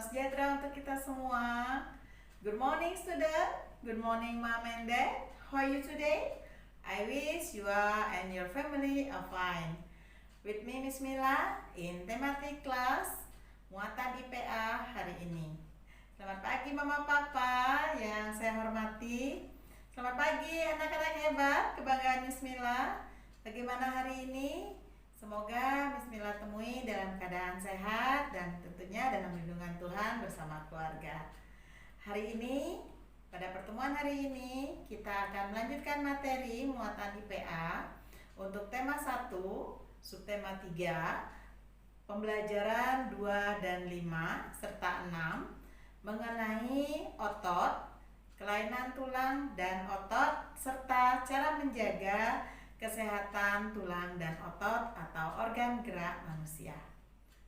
Salam sejahtera untuk kita semua. Good morning student. Good morning mom and dad. How are you today? I wish you are and your family are fine. With me Miss Mila in thematic class muatan IPA hari ini. Selamat pagi mama papa yang saya hormati. Selamat pagi anak-anak hebat kebanggaan Miss Mila. Bagaimana hari ini? Semoga Miss Mila temui dalam keadaan sehat dan tentunya dalam lindungan Tuhan bersama keluarga. Hari ini, pada pertemuan hari ini, kita akan melanjutkan materi muatan IPA untuk tema 1, subtema 3, pembelajaran 2 dan 5 serta 6 mengenai otot, kelainan tulang dan otot serta cara menjaga kesehatan tulang dan otot atau organ gerak manusia.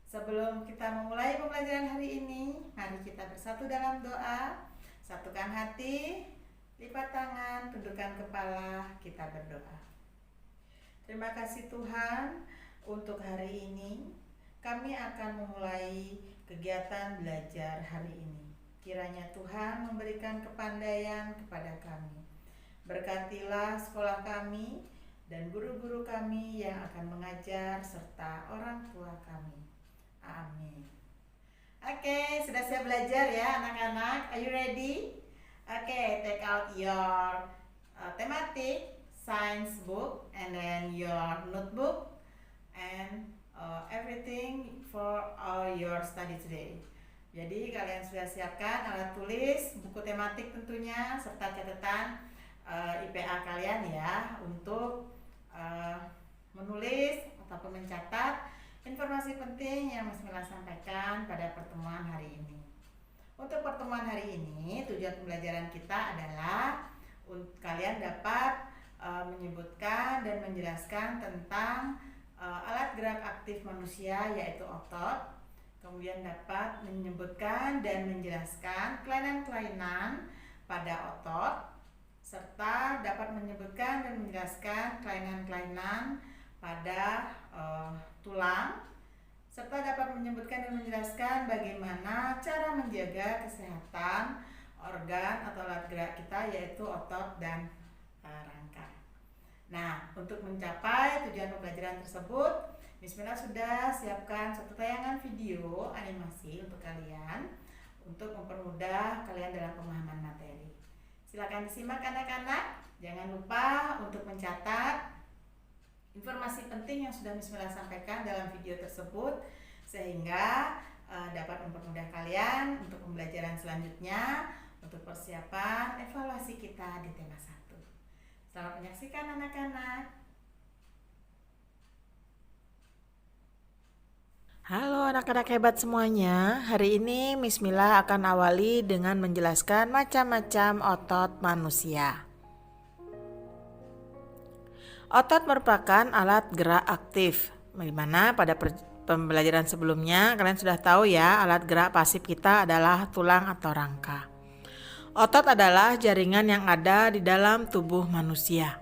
Sebelum kita memulai pembelajaran hari ini, mari kita bersatu dalam doa. Satukan hati, lipat tangan, tundukkan kepala, kita berdoa. Terima kasih Tuhan untuk hari ini. Kami akan memulai kegiatan belajar hari ini. Kiranya Tuhan memberikan kepandaian kepada kami. Berkatilah sekolah kami dan guru-guru kami yang akan mengajar serta orang tua kami. Amin. Oke, sudah siap belajar ya anak-anak? Are you ready? Oke, take out your thematic science book and then your notebook and everything for your study today. Jadi kalian sudah siapkan alat tulis, buku tematik tentunya serta catatan IPA kalian ya untuk menulis ataupun mencatat informasi penting yang Miss Mila sampaikan pada pertemuan hari ini. Untuk pertemuan hari ini, tujuan pembelajaran kita adalah kalian dapat menyebutkan dan menjelaskan tentang alat gerak aktif manusia yaitu otot. Kemudian dapat menyebutkan dan menjelaskan kelainan-kelainan pada otot serta dapat menyebutkan dan menjelaskan kelainan-kelainan pada tulang serta dapat menyebutkan dan menjelaskan bagaimana cara menjaga kesehatan organ atau alat gerak kita yaitu otot dan rangka. Nah, untuk mencapai tujuan pembelajaran tersebut, Miss Mila sudah siapkan satu tayangan video animasi untuk kalian untuk mempermudah kalian dalam pemahaman materi. Silakan disimak anak-anak. Jangan lupa untuk mencatat informasi penting yang sudah Miss Mila sampaikan dalam video tersebut sehingga dapat mempermudah kalian untuk pembelajaran selanjutnya untuk persiapan evaluasi kita di tema 1. Selamat menyaksikan anak-anak. Halo anak-anak hebat semuanya. Hari ini Miss Mila akan awali dengan menjelaskan macam-macam otot manusia. Otot merupakan alat gerak aktif. Dimana pada pembelajaran sebelumnya kalian sudah tahu ya, alat gerak pasif kita adalah tulang atau rangka. Otot adalah jaringan yang ada di dalam tubuh manusia.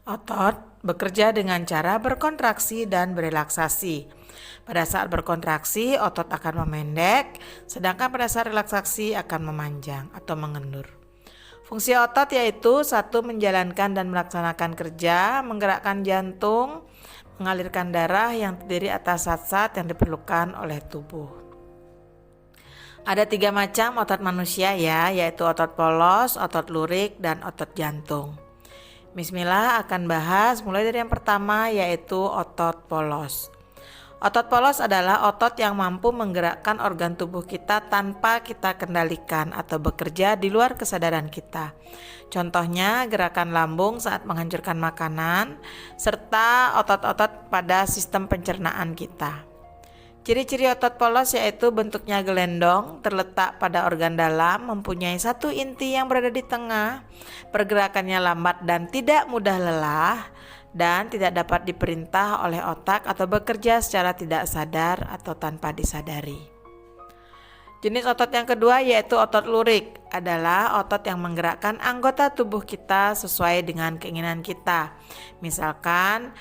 Otot bekerja dengan cara berkontraksi dan berelaksasi. Pada saat berkontraksi, otot akan memendek, sedangkan pada saat relaksasi akan memanjang atau mengendur. Fungsi otot yaitu 1. Menjalankan dan melaksanakan kerja, menggerakkan jantung, mengalirkan darah yang terdiri atas zat-zat yang diperlukan oleh tubuh. Ada 3 macam otot manusia ya, yaitu otot polos, otot lurik, dan otot jantung. Miss Mila akan bahas mulai dari yang pertama yaitu otot polos. Otot polos adalah otot yang mampu menggerakkan organ tubuh kita tanpa kita kendalikan atau bekerja di luar kesadaran kita. Contohnya gerakan lambung saat menghancurkan makanan serta otot-otot pada sistem pencernaan kita. Ciri-ciri otot polos yaitu bentuknya gelendong, terletak pada organ dalam, mempunyai 1 inti yang berada di tengah, pergerakannya lambat dan tidak mudah lelah, dan tidak dapat diperintah oleh otak atau bekerja secara tidak sadar atau tanpa disadari. Jenis otot yang kedua yaitu otot lurik, adalah otot yang menggerakkan anggota tubuh kita sesuai dengan keinginan kita. Misalkan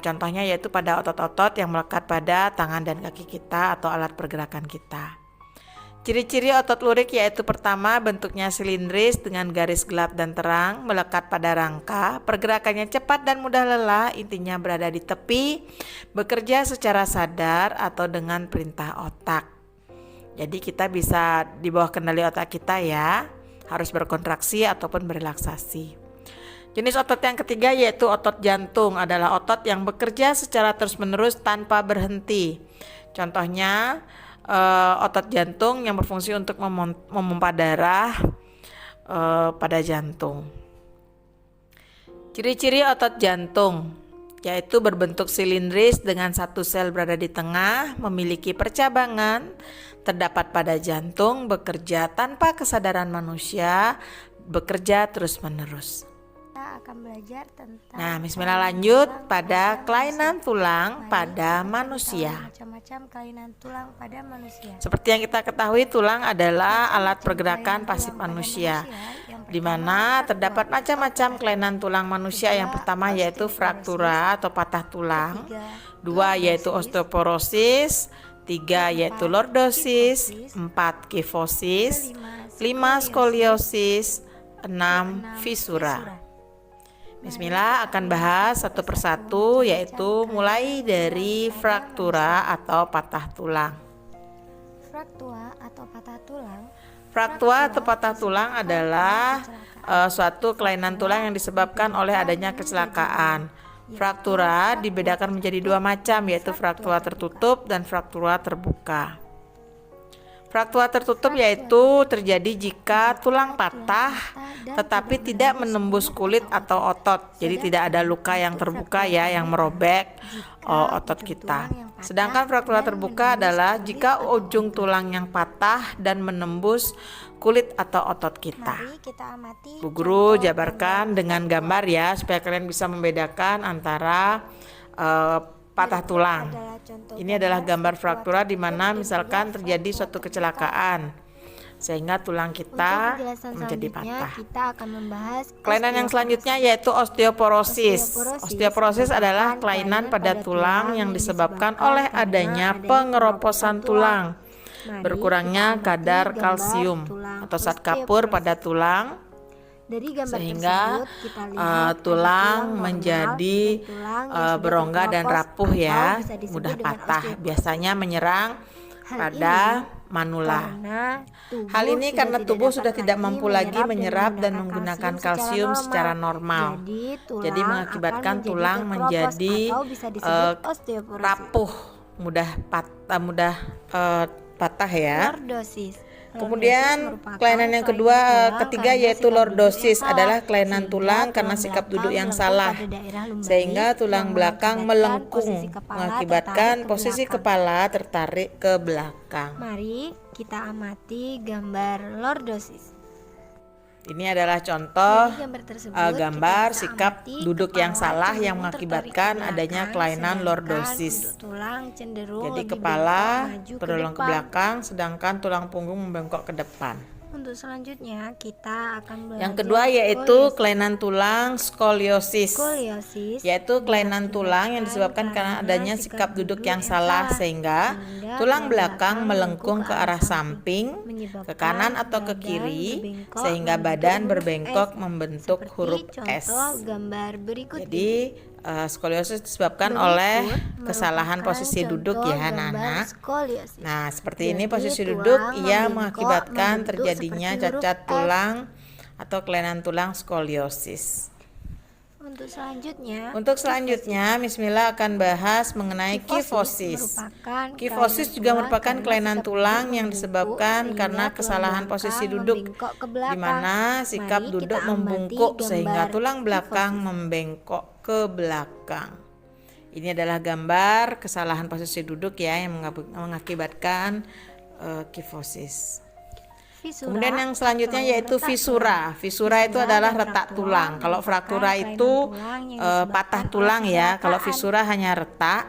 Contohnya yaitu pada otot-otot yang melekat pada tangan dan kaki kita atau alat pergerakan kita. Ciri-ciri otot lurik yaitu pertama, bentuknya silindris dengan garis gelap dan terang, melekat pada rangka, pergerakannya cepat dan mudah lelah, intinya berada di tepi, bekerja secara sadar atau dengan perintah otak. Jadi kita bisa di bawah kendali otak kita ya, harus berkontraksi ataupun berelaksasi. Jenis otot yang ketiga yaitu otot jantung, adalah otot yang bekerja secara terus-menerus tanpa berhenti. Contohnya otot jantung yang berfungsi untuk memompa darah pada jantung. Ciri-ciri otot jantung yaitu berbentuk silindris dengan satu sel berada di tengah, memiliki percabangan, terdapat pada jantung, bekerja tanpa kesadaran manusia, bekerja terus-menerus. Kita akan belajar tentang Bismillah lanjut pada kelainan tulang pada manusia. Macam-macam kelainan tulang pada manusia. Seperti yang kita ketahui, tulang adalah alat pergerakan pasif manusia, di mana terdapat macam-macam kelainan tulang manusia. Yang pertama yaitu fraktura atau patah tulang, dua yaitu osteoporosis, tiga yaitu lordosis, empat kifosis, lima skoliosis, enam fisura. Bismillah akan bahas satu persatu, yaitu mulai dari fraktura atau patah tulang. Fraktura atau patah tulang adalah suatu kelainan tulang yang disebabkan oleh adanya kecelakaan. Fraktura dibedakan menjadi dua macam, yaitu fraktura tertutup dan fraktura terbuka. Fraktura tertutup yaitu terjadi jika tulang patah tetapi tidak menembus kulit atau otot. Jadi tidak ada luka yang terbuka ya, yang merobek otot kita. Sedangkan fraktura terbuka adalah jika ujung tulang yang patah dan menembus kulit atau otot kita. Bu Guru jabarkan dengan gambar ya, supaya kalian bisa membedakan antara patah tulang. Ini adalah gambar fraktura di mana misalkan terjadi suatu kecelakaan sehingga tulang kita menjadi patah. Kita akan membahas kelainan yang selanjutnya yaitu osteoporosis. Osteoporosis adalah kelainan pada tulang yang disebabkan oleh adanya pengeroposan tulang, berkurangnya kadar kalsium atau zat kapur pada tulang, sehingga tulang menjadi berongga dan rapuh ya, mudah patah. Biasanya menyerang pada manula. Hal ini karena tubuh sudah tidak mampu lagi menyerap dan menggunakan kalsium secara normal. Jadi mengakibatkan tulang menjadi rapuh, mudah patah ya. Kemudian kelainan yang ketiga yaitu lordosis, adalah kelainan tulang karena sikap duduk yang salah, sehingga tulang belakang melengkung, mengakibatkan posisi kepala tertarik ke belakang. Mari kita amati gambar lordosis. Ini adalah contoh gambar sikap duduk yang salah yang mengakibatkan adanya kelainan lordosis. Jadi kepala terdorong ke belakang, sedangkan tulang punggung membengkok ke depan. Untuk selanjutnya kita akan belajar yang kedua yaitu kelainan tulang skoliosis, yaitu kelainan tulang yang disebabkan karena adanya sikap duduk yang salah sehingga tulang belakang melengkung ke arah samping, ke kanan atau ke kiri, sehingga badan berbengkok membentuk huruf S. Jadi skoliosis disebabkan oleh kesalahan posisi duduk ya anak-anak. Nah seperti ini posisi duduk, ia mengakibatkan terjadinya cacat tulang atau kelainan tulang skoliosis. Untuk selanjutnya Bismillah akan bahas mengenai kifosis. Kifosis juga merupakan kelainan tulang yang disebabkan karena kesalahan posisi duduk, di mana sikap duduk membungkuk sehingga tulang belakang membengkok ke belakang. Ini adalah gambar kesalahan posisi duduk ya yang mengakibatkan kifosis. Kemudian yang selanjutnya yaitu fisura. Fisura itu adalah retak tulang. Kalau fraktura itu patah tulang ya. Kalau fisura hanya retak.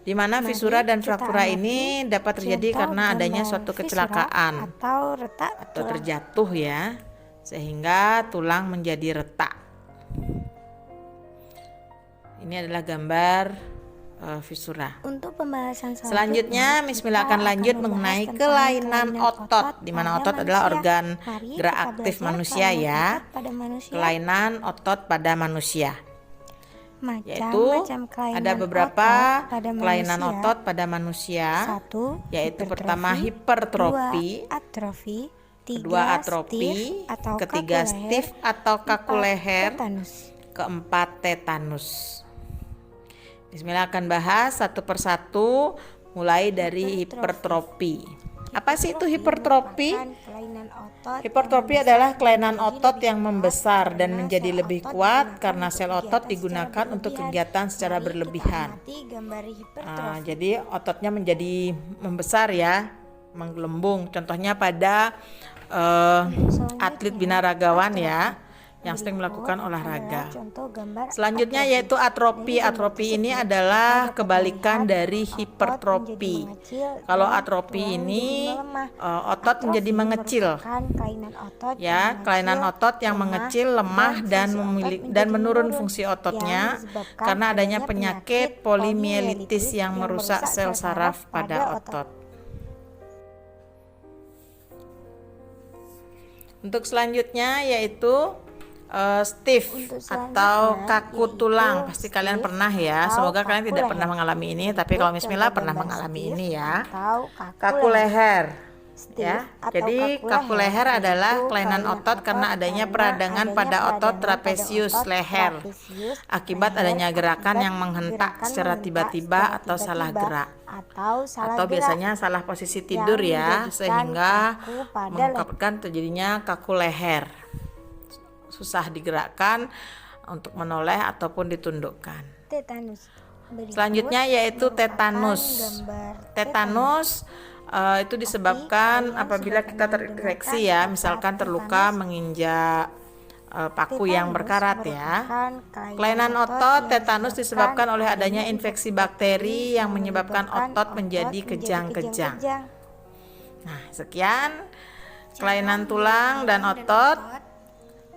Di mana fisura dan fraktura ini dapat terjadi karena adanya suatu kecelakaan atau terjatuh ya, sehingga tulang menjadi retak. Ini adalah gambar visura. Untuk pembahasan Selanjutnya, Miss Mila akan lanjut mengenai kelainan otot, di mana otot adalah organ gerak aktif manusia ya. Kelainan otot pada manusia, yaitu ada beberapa kelainan otot pada manusia, yaitu pertama hipertrofi, kedua atrofi, ketiga stiff atau kaku leher, keempat tetanus. Bismillah akan bahas satu persatu mulai dari hipertrofi. Apa sih itu hipertrofi? Hipertrofi adalah kelainan otot yang membesar dan menjadi lebih kuat karena sel otot digunakan untuk kegiatan secara berlebihan. Jadi ototnya menjadi membesar ya, menggelembung. Contohnya pada atlet binaragawan ya, yang sering melakukan olahraga. Selanjutnya yaitu atrofi. Atrofi ini adalah kebalikan dari hipertrofi. Kalau atrofi ini otot menjadi mengecil. Ya, kelainan otot yang mengecil, lemah dan menurun fungsi ototnya karena adanya penyakit polimielitis yang merusak sel saraf pada otot. Untuk selanjutnya yaitu stiff atau kaku tulang. Pasti kalian pernah ya. Semoga kalian tidak pernah mengalami ini, tapi kalau Miss Mila pernah mengalami ini ya. Kaku leher ya. Jadi kaku leher adalah kelainan otot karena adanya peradangan pada otot trapesius leher akibat adanya gerakan yang menghentak secara tiba-tiba atau salah gerak, atau biasanya salah posisi tidur ya, sehingga menyebabkan terjadinya kaku leher, susah digerakkan untuk menoleh ataupun ditundukkan. Selanjutnya yaitu tetanus. Tetanus itu disebabkan apabila kita terinfeksi ya, misalkan terluka menginjak paku yang berkarat ya. Kelainan otot tetanus disebabkan oleh adanya infeksi bakteri yang menyebabkan otot menjadi kejang-kejang. Nah, sekian kelainan tulang dan otot.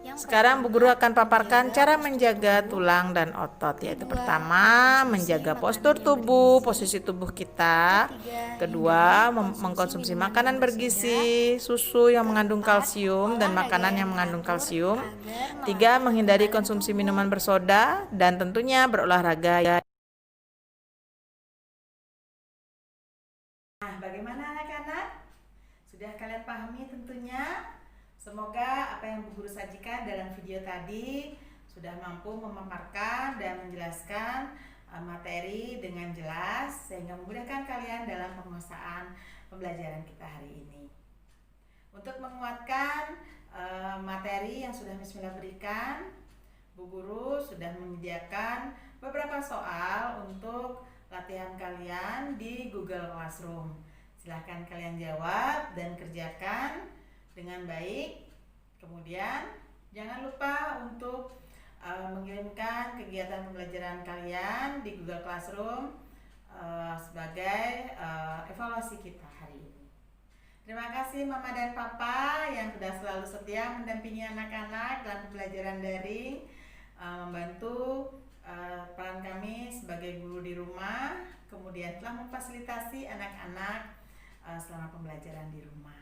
Sekarang Bu Guru akan paparkan cara menjaga tulang dan otot, yaitu pertama menjaga postur tubuh, posisi tubuh kita. Kedua, mengkonsumsi makanan bergizi, susu yang mengandung kalsium dan makanan yang mengandung kalsium. Tiga, menghindari konsumsi minuman bersoda dan tentunya berolahraga. Nah, bagaimana anak-anak? Sudah kalian pahami tentunya? Semoga apa yang Bu Guru sajikan dalam video tadi sudah mampu memaparkan dan menjelaskan materi dengan jelas sehingga memudahkan kalian dalam penguasaan pembelajaran kita hari ini. Untuk menguatkan materi yang sudah Miss Mila berikan, Bu Guru sudah menyediakan beberapa soal untuk latihan kalian di Google Classroom. Silahkan kalian jawab dan kerjakan dengan baik. Kemudian jangan lupa untuk mengirimkan kegiatan pembelajaran kalian di Google Classroom sebagai evaluasi kita hari ini. Terima kasih Mama dan Papa yang sudah selalu setia mendampingi anak-anak dalam pembelajaran daring, membantu peran kami sebagai guru di rumah, kemudian telah memfasilitasi anak-anak selama pembelajaran di rumah.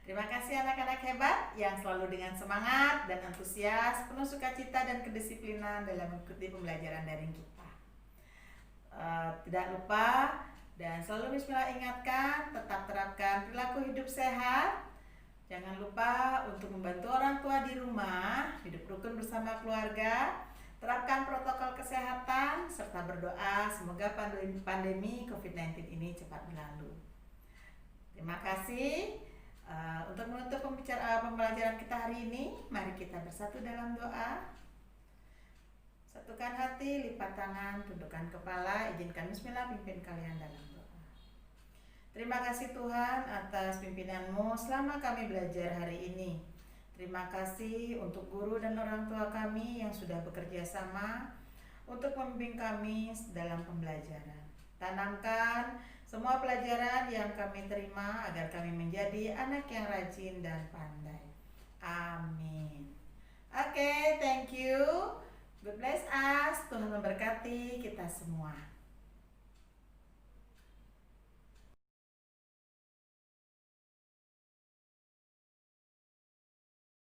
Terima kasih anak-anak hebat yang selalu dengan semangat dan antusias, penuh sukacita dan kedisiplinan dalam mengikuti pembelajaran daring kita. Tidak lupa dan selalu Miss Mila ingatkan, tetap terapkan perilaku hidup sehat. Jangan lupa untuk membantu orang tua di rumah, hidup rukun bersama keluarga, terapkan protokol kesehatan, serta berdoa semoga pandemi COVID-19 ini cepat berlalu. Terima kasih. Untuk menutup pembelajaran kita hari ini, mari kita bersatu dalam doa. Satukan hati, lipat tangan, tundukkan kepala, izinkan Bismillah pimpin kalian dalam doa. Terima kasih Tuhan atas pimpinan-Mu selama kami belajar hari ini. Terima kasih untuk guru dan orang tua kami yang sudah bekerja sama untuk membimbing kami dalam pembelajaran. Tanamkan semua pelajaran yang kami terima agar kami menjadi anak yang rajin dan pandai. Amin. Oke, thank you. God bless us. Tuhan memberkati kita semua.